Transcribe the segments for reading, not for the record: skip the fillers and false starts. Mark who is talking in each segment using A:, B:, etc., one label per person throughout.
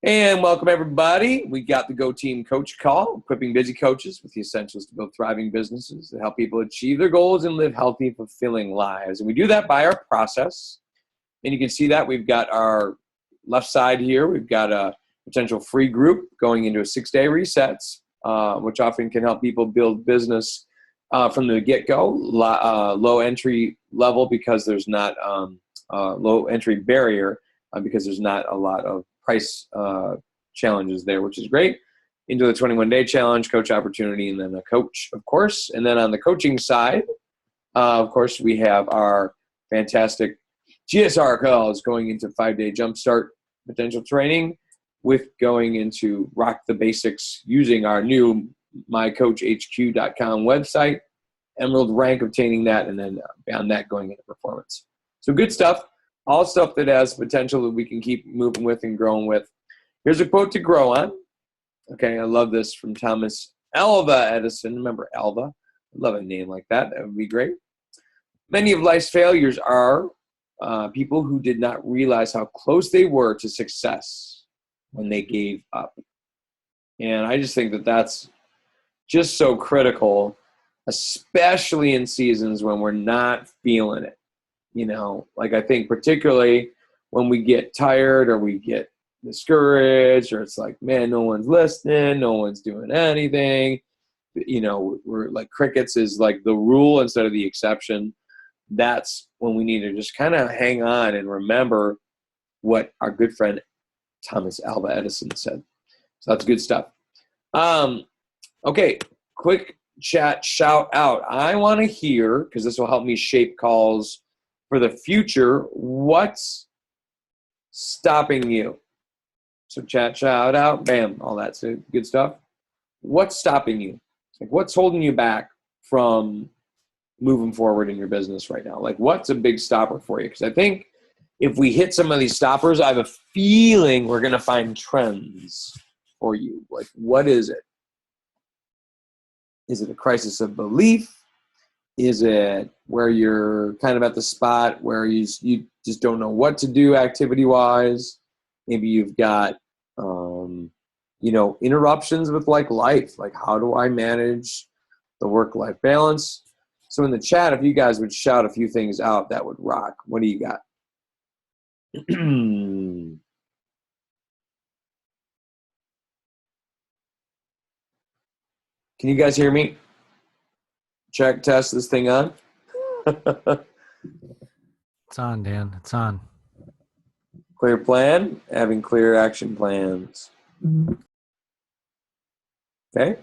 A: And welcome, everybody. We got the Go Team Coach Call, equipping busy coaches with the essentials to build thriving businesses that help people achieve their goals and live healthy, fulfilling lives. And we do that by our process. And you can see that we've got our left side here. We've got a potential free group going into a 6-day resets, which often can help people build business from the get-go, low entry level because there's not low entry barrier because there's not a lot of price challenges there, which is great. Into the 21-day challenge, coach opportunity, and then a coach, of course. And then on the coaching side, of course, we have our fantastic GSR calls going into 5-day jumpstart potential training with going into rock the basics using our new mycoachhq.com website, Emerald rank, obtaining that, and then beyond that going into performance. So good stuff. All stuff that has potential that we can keep moving with and growing with. Here's a quote to grow on. Okay, I love this from Thomas Alva Edison. Remember Alva? I love a name like that. That would be great. Many of life's failures are people who did not realize how close they were to success when they gave up. And I just think that that's just so critical, especially in seasons when we're not feeling it. You know, like I think particularly when we get tired or we get discouraged or it's like, man, no one's listening, no one's doing anything. You know, we're like crickets is like the rule instead of the exception. That's when we need to just kind of hang on and remember what our good friend Thomas Alva Edison said. So that's good stuff. Okay, quick chat shout out. I want to hear, because this will help me shape calls for the future, what's stopping you? So chat, shout out, bam, all that's good stuff. What's stopping you? Like what's holding you back from moving forward in your business right now? Like what's a big stopper for you? Because I think if we hit some of these stoppers, I have a feeling we're going to find trends for you. Like what is it? Is it a crisis of belief? Is it where you're kind of at the spot where you just don't know what to do activity-wise? Maybe you've got, interruptions with like life. Like how do I manage the work-life balance? So in the chat, if you guys would shout a few things out, that would rock. What do you got? Can you guys hear me? Check, test this thing on.
B: It's on, Dan. It's on.
A: Clear plan, having clear action plans. Okay,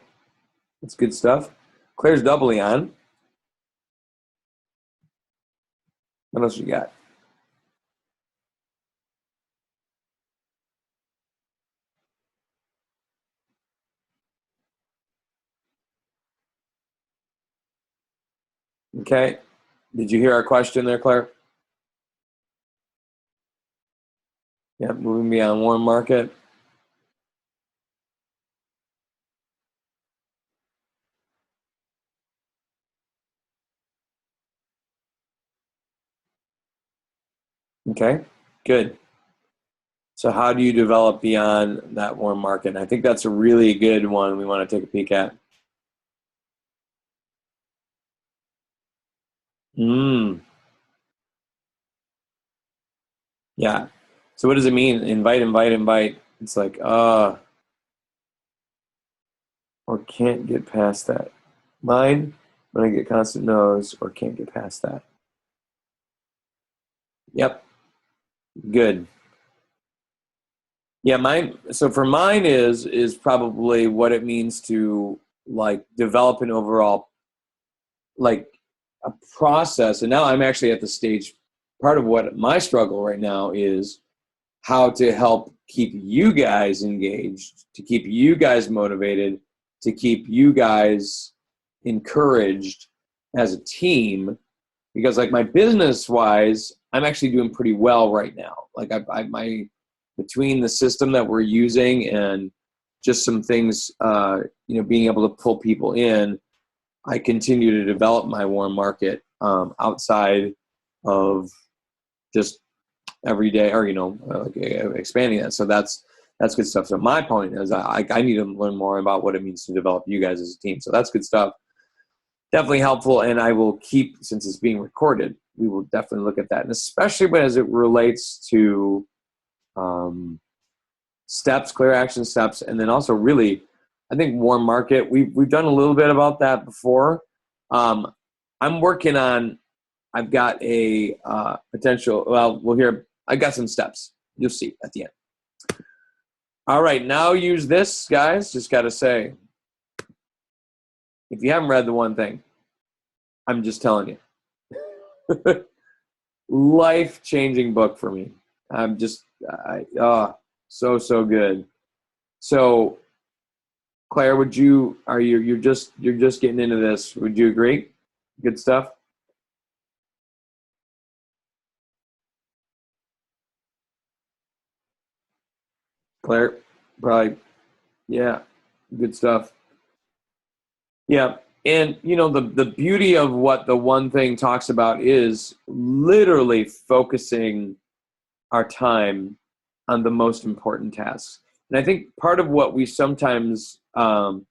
A: that's good stuff. Claire's doubly on. What else you got? Okay, did you hear our question there, Claire? Yeah, moving beyond warm market. Okay, good. So how do you develop beyond that warm market? And I think that's a really good one we want to take a peek at. Yeah. So what does it mean? Invite, invite, invite. It's like, or can't get past that. Mine, when I get constant no's, or can't get past that. Yep. Good. Yeah, mine. So for mine is probably what it means to like develop an overall like a process. And now I'm actually at the stage. Part of what my struggle right now is how to help keep you guys engaged, to keep you guys motivated, to keep you guys encouraged as a team. Because like my business wise, I'm actually doing pretty well right now. Like my between the system that we're using and just some things, being able to pull people in, I continue to develop my warm market outside of just every day or, expanding that. So that's That's good stuff. So my point is I need to learn more about what it means to develop you guys as a team. So that's good stuff. Definitely helpful. And I will keep, since it's being recorded, we will definitely look at that. And especially as it relates to steps, clear action steps, and then also really, I think warm market. We've done a little bit about that before. I'm working on, I've got a potential, well, we'll hear, I got some steps. You'll see at the end. All right, now use this, guys. Just got to say, if you haven't read The One Thing, I'm just telling you. Life-changing book for me. I'm just, so good. So, Claire, you're just getting into this. Would you agree? Good stuff? Claire, probably, yeah, good stuff. Yeah, and the beauty of what The One Thing talks about is literally focusing our time on the most important tasks. And I think part of what we sometimes, as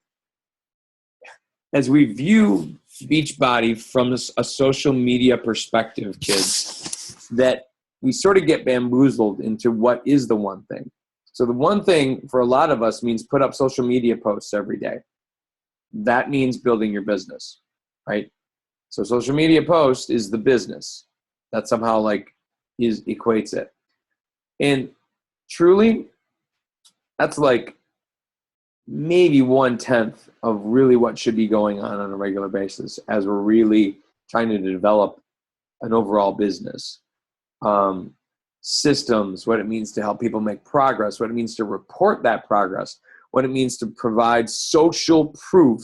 A: we view Beachbody from a social media perspective, kids, that we sort of get bamboozled into what is the one thing. So the one thing for a lot of us means put up social media posts every day. That means building your business, right? So social media post is the business. That somehow equates it. And truly, that's like maybe 1/10 of really what should be going on a regular basis as we're really trying to develop an overall business. Systems, what it means to help people make progress, what it means to report that progress, what it means to provide social proof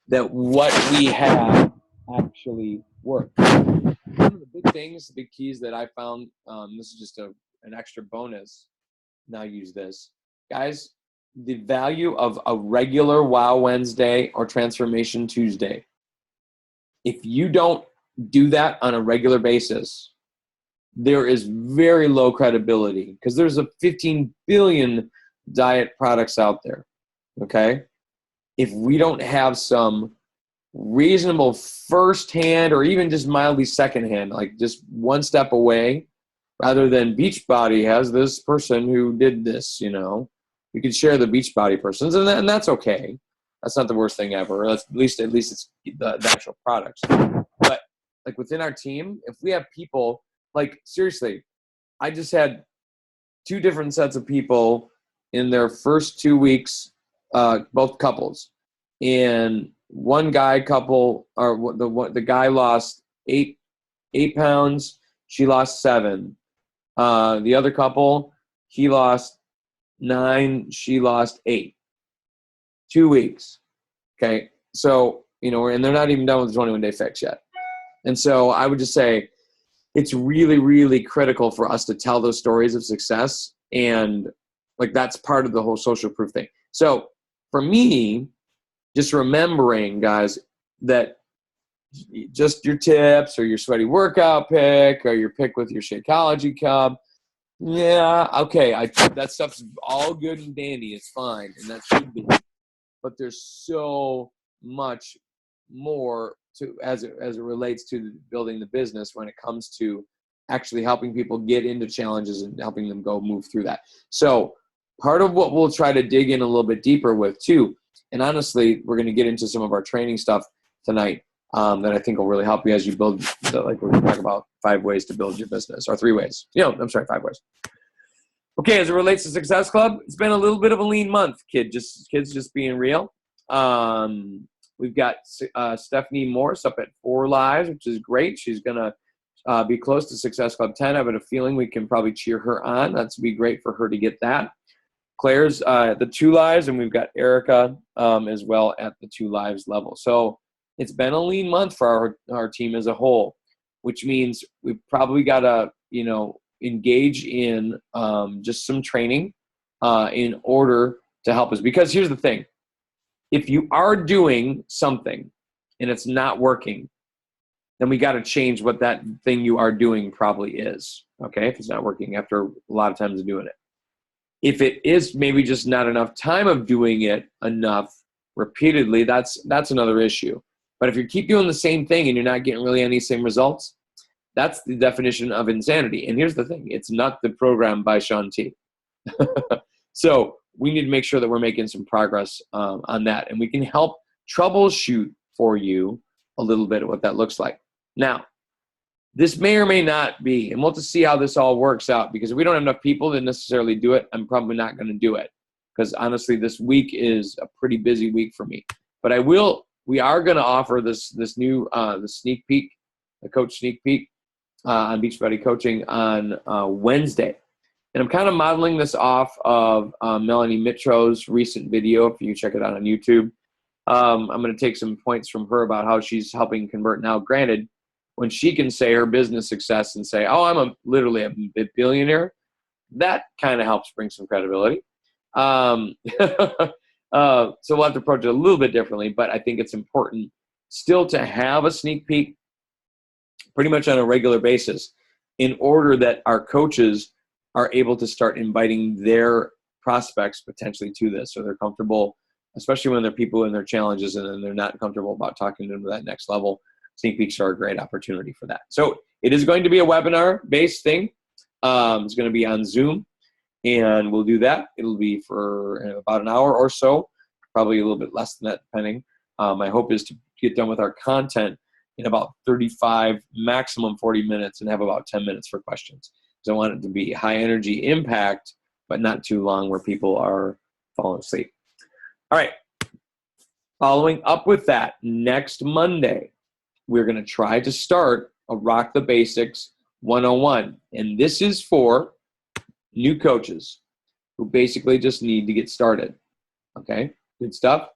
A: that what we have actually works. One of the big things, the big keys that I found, this is just an extra bonus, now use this. Guys, the value of a regular Wow Wednesday or Transformation Tuesday. If you don't do that on a regular basis, there is very low credibility because there's a 15 billion diet products out there, okay? If we don't have some reasonable firsthand or even just mildly secondhand, like just one step away, rather than Beachbody has this person who did this, we could share the Beachbody persons, and that's okay. That's not the worst thing ever. At least it's the actual products. But like within our team, if we have people, like seriously, I just had 2 different sets of people in their first 2 weeks, both couples, and one guy couple, or the guy lost 8 pounds, she lost 7. The other couple, he lost 9, she lost 8. 2 weeks. Okay. So, and they're not even done with the 21-day fix yet. And so I would just say it's really, really critical for us to tell those stories of success. And that's part of the whole social proof thing. So for me, just remembering, guys, that just your tips or your sweaty workout pick or your pick with your Shakeology Cub, yeah, okay, that stuff's all good and dandy. It's fine, and that should be. But there's so much more to as it relates to building the business when it comes to actually helping people get into challenges and helping them go move through that. So part of what we'll try to dig in a little bit deeper with too, and honestly, we're going to get into some of our training stuff tonight that I think will really help you as you build, we're going to talk about 5 ways to build your business, or 3 ways. 5 ways. Okay, as it relates to Success Club, it's been a little bit of a lean month, kids just being real. We've got Stephanie Morse up at 4 Lives, which is great. She's going to be close to Success Club 10. I have a feeling we can probably cheer her on. That's be great for her to get that. Claire's the 2 Lives, and we've got Erica as well at the 2 Lives level. So it's been a lean month for our team as a whole, which means we've probably got to, engage in just some training in order to help us. Because here's the thing. If you are doing something and it's not working, then we got to change what that thing you are doing probably is, okay, if it's not working after a lot of times of doing it. If it is maybe just not enough time of doing it enough repeatedly, that's another issue. But if you keep doing the same thing and you're not getting really any same results, that's the definition of insanity. And here's the thing. It's not the program by Shaun T. So we need to make sure that we're making some progress on that. And we can help troubleshoot for you a little bit of what that looks like. Now, this may or may not be, and we'll have to see how this all works out, because if we don't have enough people to necessarily do it, I'm probably not going to do it, because honestly, this week is a pretty busy week for me. But we are going to offer this new, the sneak peek, the coach sneak peek on Beachbody Coaching on Wednesday. And I'm kind of modeling this off of Melanie Mitro's recent video. If you check it out on YouTube, I'm going to take some points from her about how she's helping convert. Now, granted, when she can say her business success and say, oh, I'm literally a billionaire, that kind of helps bring some credibility. So we'll have to approach it a little bit differently, but I think it's important still to have a sneak peek pretty much on a regular basis in order that our coaches are able to start inviting their prospects potentially to this, so they're comfortable, especially when they're people in their challenges and then they're not comfortable about talking to them to that next level. Sneak peeks are a great opportunity for that. So it is going to be a webinar-based thing. It's going to be on Zoom, and we'll do that. It'll be for about an hour or so, probably a little bit less than that, depending. My hope is to get done with our content in about 35, maximum 40 minutes, and have about 10 minutes for questions. Because I want it to be high energy impact, but not too long where people are falling asleep. All right. Following up with that, next Monday, we're going to try to start a Rock the Basics 101. And this is for new coaches who basically just need to get started. Okay, good stuff.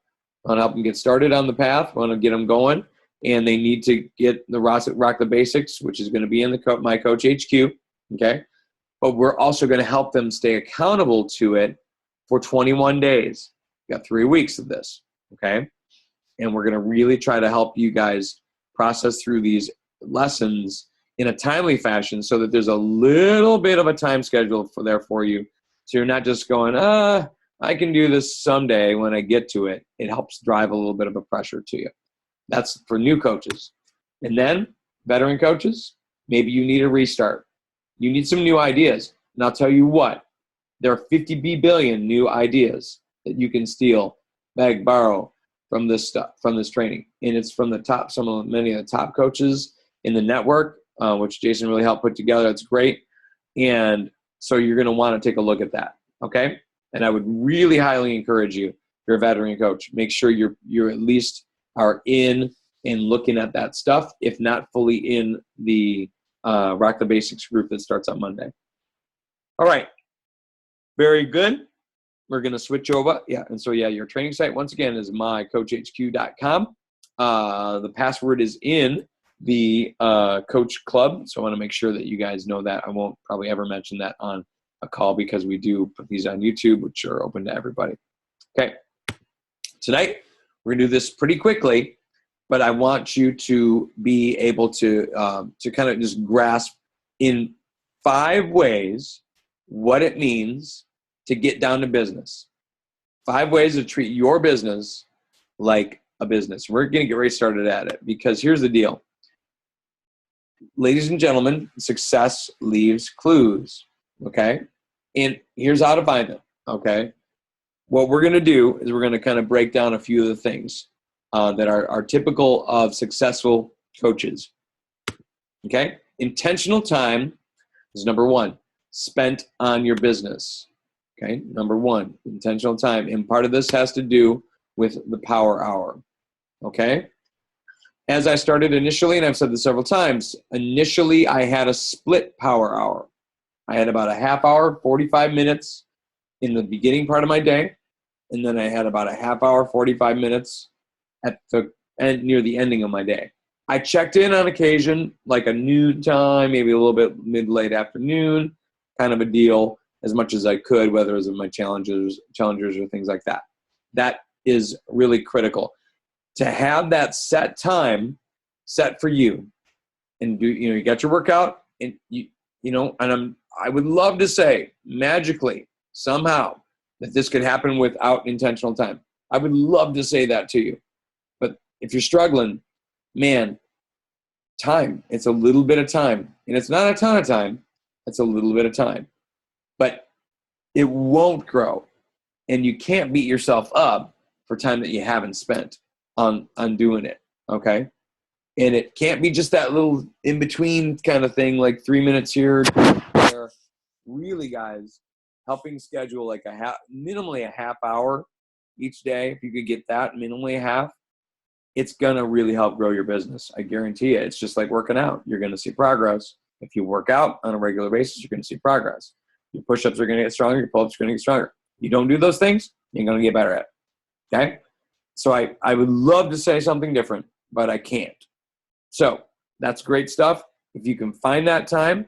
A: I want to help them get started on the path. I want to get them going. And they need to get the Rock the Basics, which is going to be in the My Coach HQ. Okay, but we're also going to help them stay accountable to it for 21 days. We've got 3 weeks of this. Okay, and we're going to really try to help you guys process through these lessons in a timely fashion so that there's a little bit of a time schedule for you. So you're not just going, I can do this someday when I get to it. It helps drive a little bit of a pressure to you. That's for new coaches. And then veteran coaches, maybe you need a restart. You need some new ideas. And I'll tell you what, there are 50 billion new ideas that you can steal, beg, borrow, from this stuff, from this training. And it's from many of the top coaches in the network, which Jason really helped put together. It's great. And so you're going to want to take a look at that. Okay. And I would really highly encourage you, if you're a veteran coach, make sure you're at least are in and looking at that stuff, if not fully in the Rock the Basics group that starts on Monday. All right. Very good. We're going to switch over. Yeah. And so, your training site, once again, is mycoachhq.com. The password is in the Coach Club. So I want to make sure that you guys know that. I won't probably ever mention that on a call because we do put these on YouTube, which are open to everybody. Okay. Tonight, we're going to do this pretty quickly, but I want you to be able to kind of just grasp in 5 ways what it means to get down to business. 5 ways to treat your business like a business. We're going to get ready started at it because here's the deal. Ladies and gentlemen, success leaves clues, okay? And here's how to find them, okay? What we're going to do is we're going to kind of break down a few of the things that are typical of successful coaches, okay? Intentional time is number 1, spent on your business. Okay, number 1, intentional time. And part of this has to do with the power hour. Okay? As I started initially, and I've said this several times, initially I had a split power hour. I had about a half hour, 45 minutes in the beginning part of my day. And then I had about a half hour, 45 minutes at the end, near the ending of my day. I checked in on occasion, like a noon time, maybe a little bit mid-late afternoon, kind of a deal, as much as I could, whether it was in my challengers or things like that. That is really critical. To have that set time set for you and you got your workout and I would love to say magically somehow that this could happen without intentional time. I would love to say that to you. But if you're struggling, man, time. It's a little bit of time. And it's not a ton of time. It's a little bit of time. But it won't grow. And you can't beat yourself up for time that you haven't spent on doing it. Okay? And it can't be just that little in-between kind of thing, like 3 minutes here, there. Really, guys, helping schedule like minimally a half hour each day. If you could get that, minimally a half, it's going to really help grow your business. I guarantee you. It's just like working out. You're going to see progress. If you work out on a regular basis, you're going to see progress. Your push-ups are going to get stronger. Your pull-ups are going to get stronger. You don't do those things, you're going to get better at it. Okay? So I would love to say something different, but I can't. So that's great stuff. If you can find that time,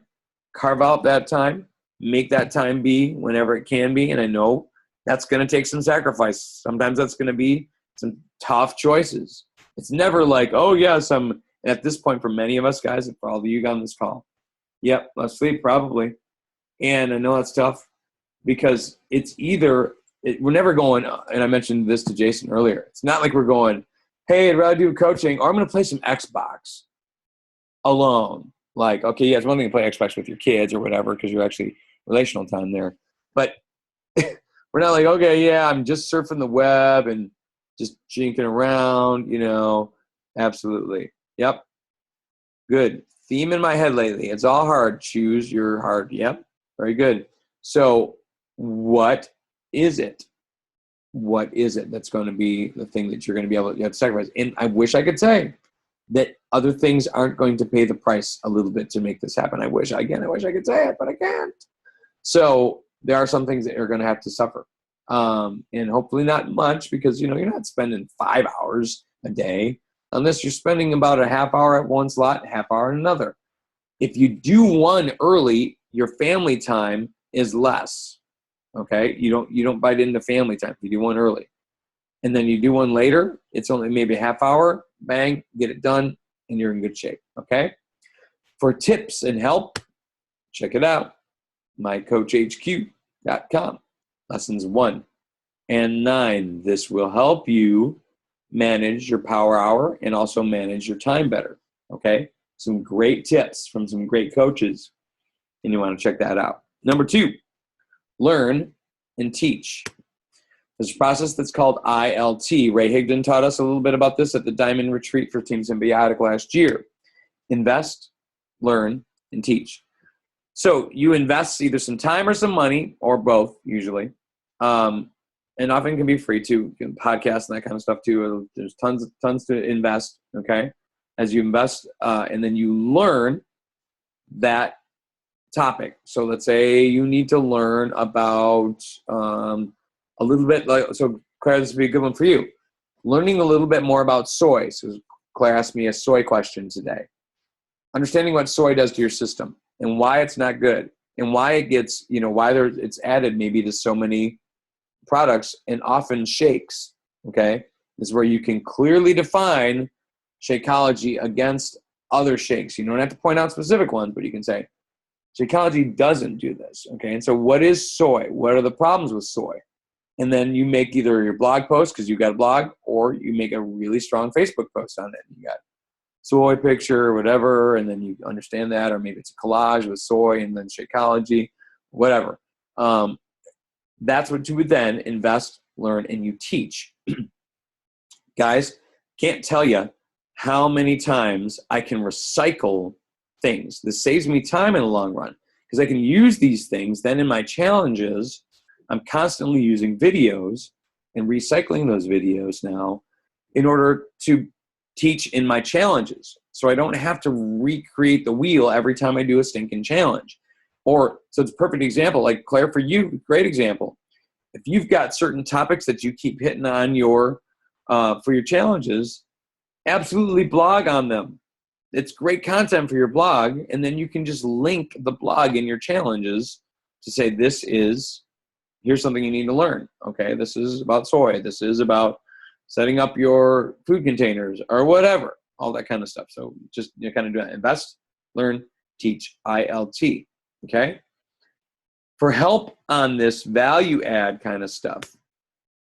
A: carve out that time, make that time be whenever it can be. And I know that's going to take some sacrifice. Sometimes that's going to be some tough choices. It's never like, oh, yes, at this point for many of us guys, and for all of you on this call, yep, less sleep probably. And I know that's tough because it's either we're never going, and I mentioned this to Jason earlier, it's not like we're going, hey, I'd rather do coaching, or I'm going to play some Xbox alone. Like, okay, yeah, it's one thing to play Xbox with your kids or whatever because you're actually relational time there. But we're not like, okay, yeah, I'm just surfing the web and just jinking around, Absolutely. Yep. Good. Theme in my head lately. It's all hard. Choose your heart. Yep. Very good. So what is it? What is it that's going to be the thing that you're going to be able to sacrifice? And I wish I could say that other things aren't going to pay the price a little bit to make this happen. I wish I could say it, but I can't. So there are some things that you're going to have to suffer. And hopefully not much because, you're not spending 5 hours a day unless you're spending about a half hour at one slot, half hour in another. If you do one early, your family time is less. Okay, you don't bite into family time. You do one early, and then you do one later. It's only maybe a half hour. Bang, get it done, and you're in good shape. Okay. For tips and help, check it out. mycoachhq.com. Lessons 1 and 9. This will help you manage your power hour and also manage your time better. Okay. Some great tips from some great coaches, and you want to check that out. Number 2. Learn and teach. There's a process that's called ILT. Ray Higdon taught us a little bit about this at the Diamond Retreat for Team Symbiotic last year. Invest, learn, and teach. So you invest either some time or some money, or both usually, and often can be free too. You can podcast and that kind of stuff too. There's tons to invest. Okay, as you invest, and then you learn that topic. So let's say you need to learn about a little bit, so Claire, this would be a good one for you. Learning a little bit more about soy. So Claire asked me a soy question today. Understanding what soy does to your system and why it's not good and why it gets, why it's added maybe to so many products and often shakes. Okay. This is where you can clearly define Shakeology against other shakes. You don't have to point out specific ones, but you can say, Shakeology doesn't do this, okay? And so what is soy? What are the problems with soy? And then you make either your blog post, because you got a blog, or you make a really strong Facebook post on it. You got soy picture or whatever, and then you understand that, or maybe it's a collage with soy and then Shakeology, whatever. That's what you would then invest, learn, and you teach. Guys, can't tell you how many times I can recycle things. This saves me time in the long run because I can use these things. Then in my challenges, I'm constantly using videos and recycling those videos now in order to teach in my challenges. So I don't have to recreate the wheel every time I do a stinking challenge. So it's a perfect example, like Claire, for you, great example. If you've got certain topics that you keep hitting on for your challenges, absolutely blog on them. It's great content for your blog, and then you can just link the blog in your challenges to say, here's something you need to learn. Okay, this is about soy. This is about setting up your food containers or whatever, all that kind of stuff. So just kind of do that. Invest, learn, teach, ILT. Okay? For help on this value add kind of stuff,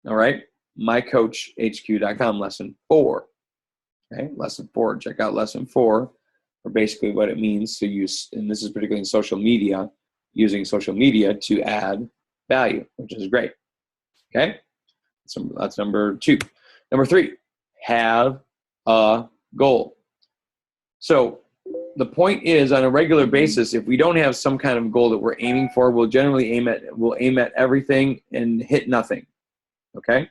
A: all right, mycoachhq.com, lesson 4. Okay, lesson 4. Check out lesson 4 for basically what it means to use, and this is particularly in social media, using social media to add value, which is great. Okay, so that's number 2. Number 3, have a goal. So the point is, on a regular basis, if we don't have some kind of goal that we're aiming for, we'll generally aim at everything and hit nothing. Okay,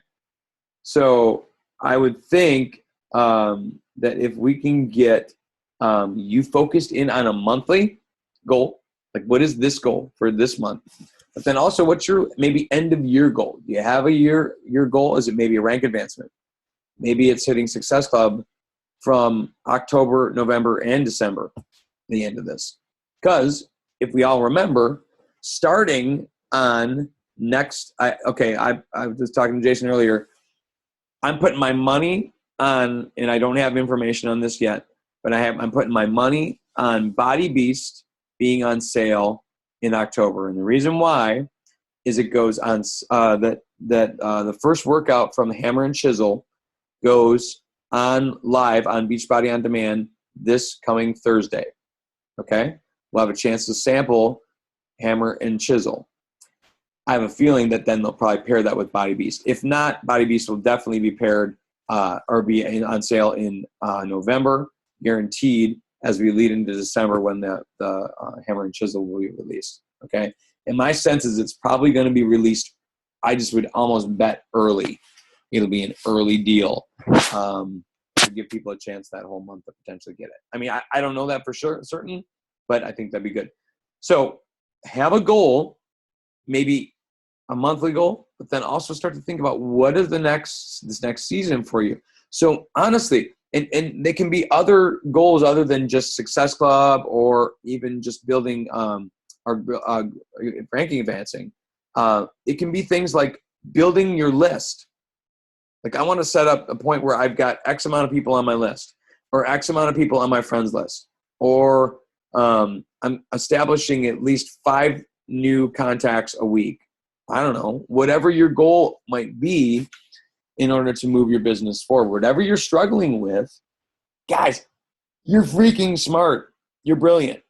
A: so I would think that if we can get you focused in on a monthly goal, like what is this goal for this month? But then also, what's your maybe end of year goal? Do you have a your goal? Is it maybe a rank advancement? Maybe it's hitting Success Club from October, November, and December, the end of this. Because if we all remember, starting on next, I was talking to Jason earlier, I'm putting my money on, and I don't have information on this yet, but I'm putting my money on Body Beast being on sale in October. And the reason why is it goes on the first workout from Hammer and Chisel goes on live on Beachbody On Demand this coming Thursday. Okay? We'll have a chance to sample Hammer and Chisel. I have a feeling that then they'll probably pair that with Body Beast. If not, Body Beast will definitely be paired or be on sale in November, guaranteed, as we lead into December when the Hammer and Chisel will be released. Okay? And my sense is it's probably going to be released, I just would almost bet early. It'll be an early deal to give people a chance that whole month to potentially get it. I mean, I don't know that for sure, certain, but I think that'd be good. So have a goal, maybe a monthly goal, but then also start to think about what is this next season for you. So honestly, and they can be other goals other than just Success Club or even just building or ranking advancing. It can be things like building your list. Like I want to set up a point where I've got X amount of people on my list or X amount of people on my friends list, or I'm establishing at least 5 new contacts a week. I don't know, whatever your goal might be in order to move your business forward. Whatever you're struggling with, guys, you're freaking smart. You're brilliant.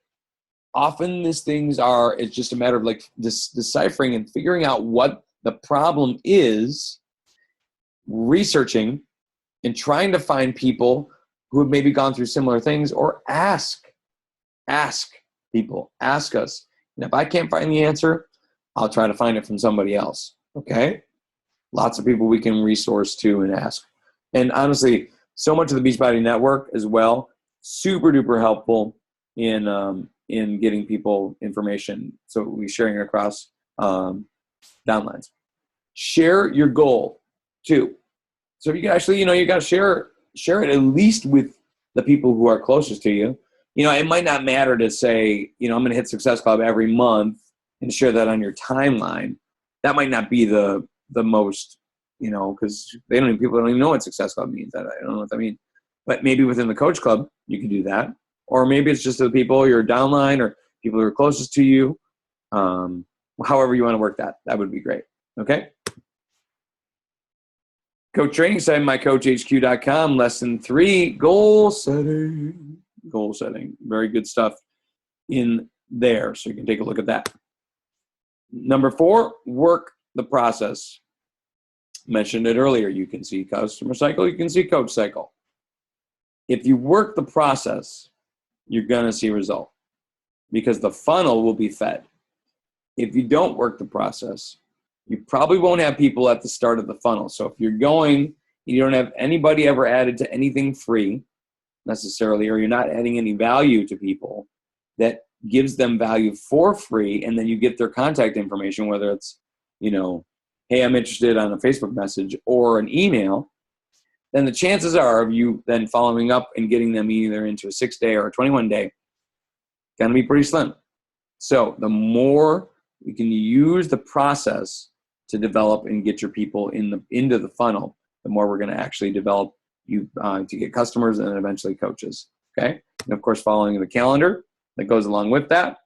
A: Often these things it's just a matter of like deciphering and figuring out what the problem is, researching and trying to find people who have maybe gone through similar things, or ask people, ask us. And if I can't find the answer, I'll try to find it from somebody else. Okay? Lots of people we can resource to and ask. And honestly, so much of the Beachbody Network as well, super duper helpful in getting people information. So we're sharing it across downlines. Share your goal too. So if you can actually, you got to share it at least with the people who are closest to you. It might not matter to say, I'm going to hit Success Club every month and share that on your timeline. That might not be the most, because people don't even know what Success Club means. I don't know what that means. But maybe within the Coach Club, you can do that. Or maybe it's just the people, your downline or people who are closest to you. However you want to work that would be great. Okay? Coach Training Site, mycoachhq.com, lesson 3, goal setting. Goal setting. Very good stuff in there. So you can take a look at that. Number 4, work the process. Mentioned it earlier. You can see customer cycle. You can see coach cycle. If you work the process, you're going to see result because the funnel will be fed. If you don't work the process, you probably won't have people at the start of the funnel. So if you're going, you don't have anybody ever added to anything free necessarily, or you're not adding any value to people that gives them value for free, and then you get their contact information, whether it's, hey, I'm interested on a Facebook message or an email, then the chances are of you then following up and getting them either into a 6-day or a 21-day going to be pretty slim. So the more we can use the process to develop and get your people into the funnel, the more we're going to actually develop you to get customers and then eventually coaches. Okay. And of course, following the calendar that goes along with that.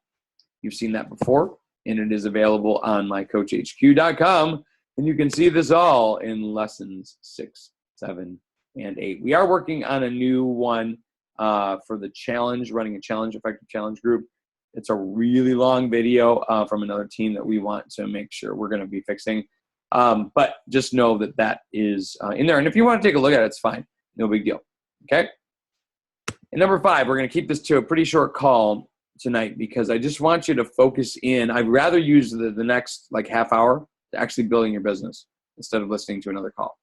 A: You've seen that before. and it is available on mycoachhq.com. And you can see this all in lessons 6, 7, and 8. We are working on a new one for the challenge, running a challenge, effective challenge group. It's a really long video from another team that we want to make sure we're going to be fixing. But just know that that is in there. And if you want to take a look at it, it's fine. No big deal. Okay? And number 5, we're going to keep this to a pretty short call tonight because I just want you to focus in. I'd rather use the next like half hour to actually building your business instead of listening to another call.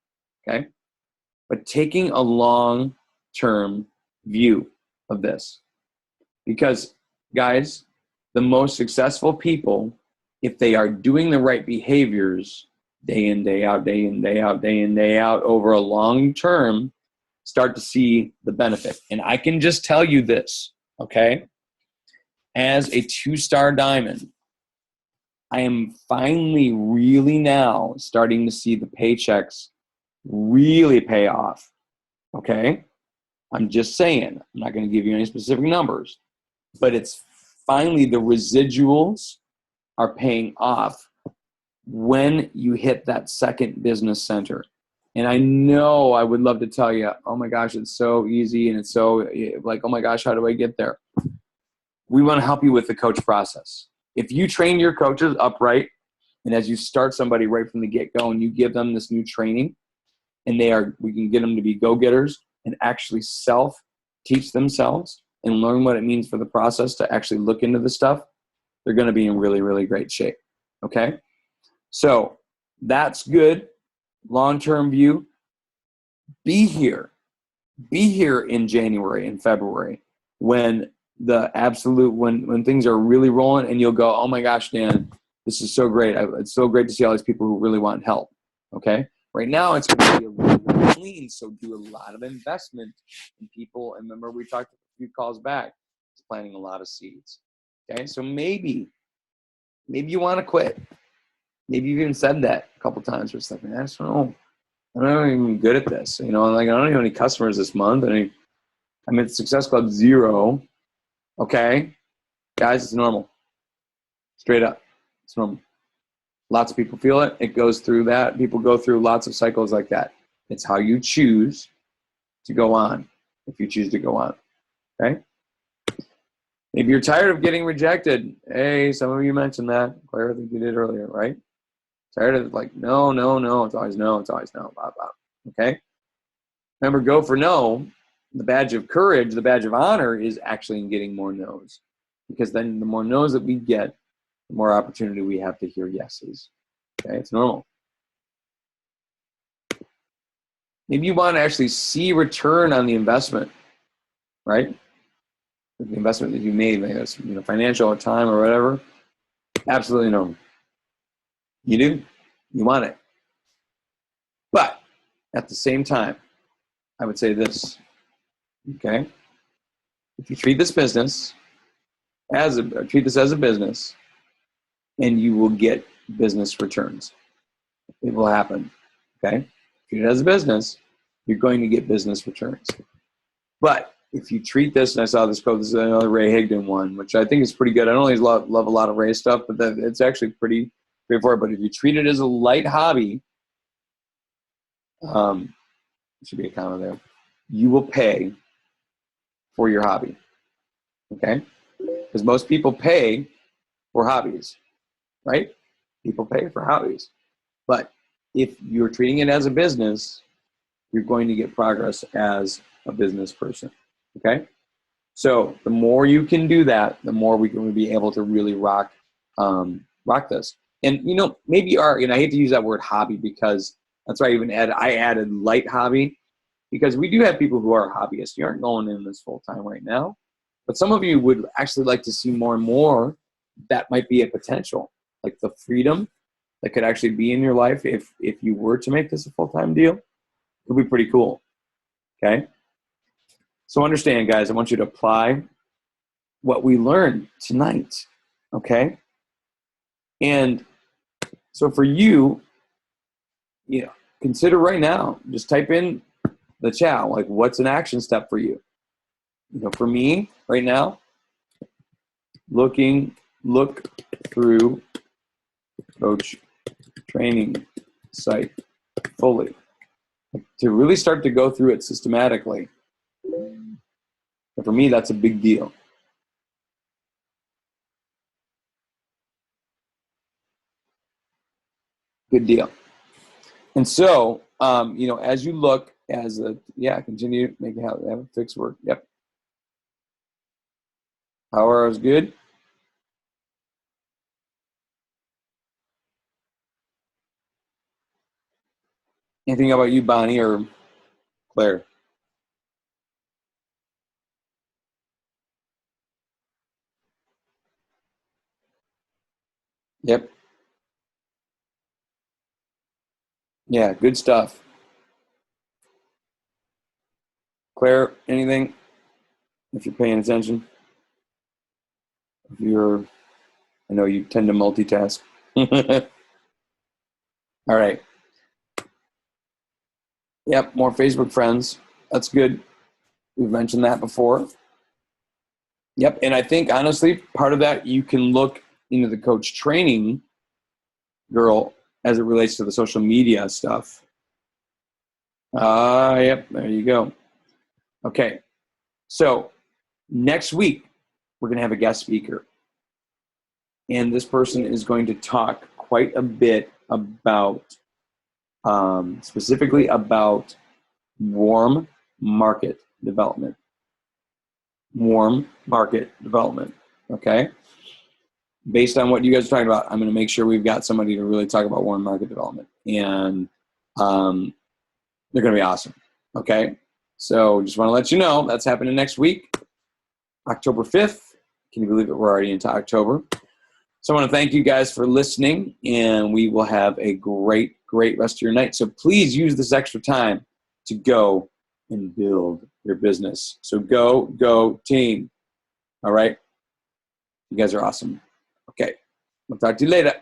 A: Okay? But taking a long-term view of this. Because, guys, the most successful people, if they are doing the right behaviors day in, day out, day in, day out, day in, day out over a long term, start to see the benefit. And I can just tell you this, okay? As a 2-star diamond, I am finally really now starting to see the paychecks really pay off, okay? I'm just saying. I'm not going to give you any specific numbers, but it's finally the residuals are paying off when you hit that second business center. And I know I would love to tell you, oh my gosh, it's so easy and it's so like, oh my gosh, how do I get there? We want to help you with the coach process. If you train your coaches upright, and as you start somebody right from the get-go and you give them this new training, and we can get them to be go-getters and actually self-teach themselves and learn what it means for the process to actually look into the stuff, they're going to be in really, really great shape. Okay? So that's good. Long-term view. Be here in January and February when when things are really rolling and you'll go, oh my gosh, Dan, this is so great. It's so great to see all these people who really want help. Okay? Right now it's going to be a little clean, so do a lot of investment in people. And remember, we talked a few calls back. It's planting a lot of seeds. Okay? So maybe you want to quit. Maybe you've even said that a couple times. It's like, man, I just don't know. I'm not even good at this. You know, like I don't have any customers this month. I'm at Success Club 0. Okay? Guys, it's normal. Straight up. It's normal. Lots of people feel it. It goes through that. People go through lots of cycles like that. It's how you choose to go on, if you choose to go on. Okay? Maybe you're tired of getting rejected. Hey, some of you mentioned that. Claire, I think you did earlier, right? Tired of like, no. It's always no, blah, blah. Okay? Remember, go for no. The badge of courage, the badge of honor is actually in getting more no's. Because then the more no's that we get, the more opportunity we have to hear yeses. Okay? It's normal. Maybe you want to actually see return on the investment, right? The investment that you made, maybe it's financial or time or whatever. Absolutely no. You do. You want it. But at the same time, I would say this. Okay? If you treat this business as a business, and you will get business returns. It will happen. Okay? Treat it as a business, you're going to get business returns. But if you treat this, and I saw this quote, this is another Ray Higdon one, which I think is pretty good. I don't always love a lot of Ray stuff, but it's actually pretty straightforward. But if you treat it as a light hobby, there should be a comma there, you will pay for your hobby. Okay? Because most people pay for hobbies, right? People pay for hobbies. But if you're treating it as a business, you're going to get progress as a business person. Okay? So the more you can do that, the more we're going to be able to really rock this. And maybe and I hate to use that word hobby because that's why I added light hobby, because we do have people who are hobbyists. You aren't going in this full time right now, but some of you would actually like to see more and more. That might be a potential, like the freedom that could actually be in your life if you were to make this a full-time deal. It would be pretty cool. Okay? So understand, guys, I want you to apply what we learned tonight. Okay? And so for you, consider right now, just type in the chat, like what's an action step for you? For me right now, look through coach training site fully. To really start to go through it systematically. And for me, that's a big deal. Good deal. And so, as you look continue making have fix work. Yep. Power is good. Anything about you, Bonnie or Claire? Yep. Yeah, good stuff. Claire, anything? If you're paying attention. I know you tend to multitask. All right. Yep, more Facebook friends. That's good. We've mentioned that before. Yep, and I think honestly, part of that you can look into the coach training girl as it relates to the social media stuff. Yep, there you go. Okay, so next week we're going to have a guest speaker, and this person is going to talk quite a bit about, specifically about warm market development. Warm market development, okay? Based on what you guys are talking about, I'm going to make sure we've got somebody to really talk about warm market development. And they're going to be awesome, okay? So just want to let you know that's happening next week, October 5th. Can you believe it? We're already into October. So I want to thank you guys for listening, and we will have a great, great rest of your night. So please use this extra time to go and build your business. So go team. All right? You guys are awesome. Okay. We'll talk to you later.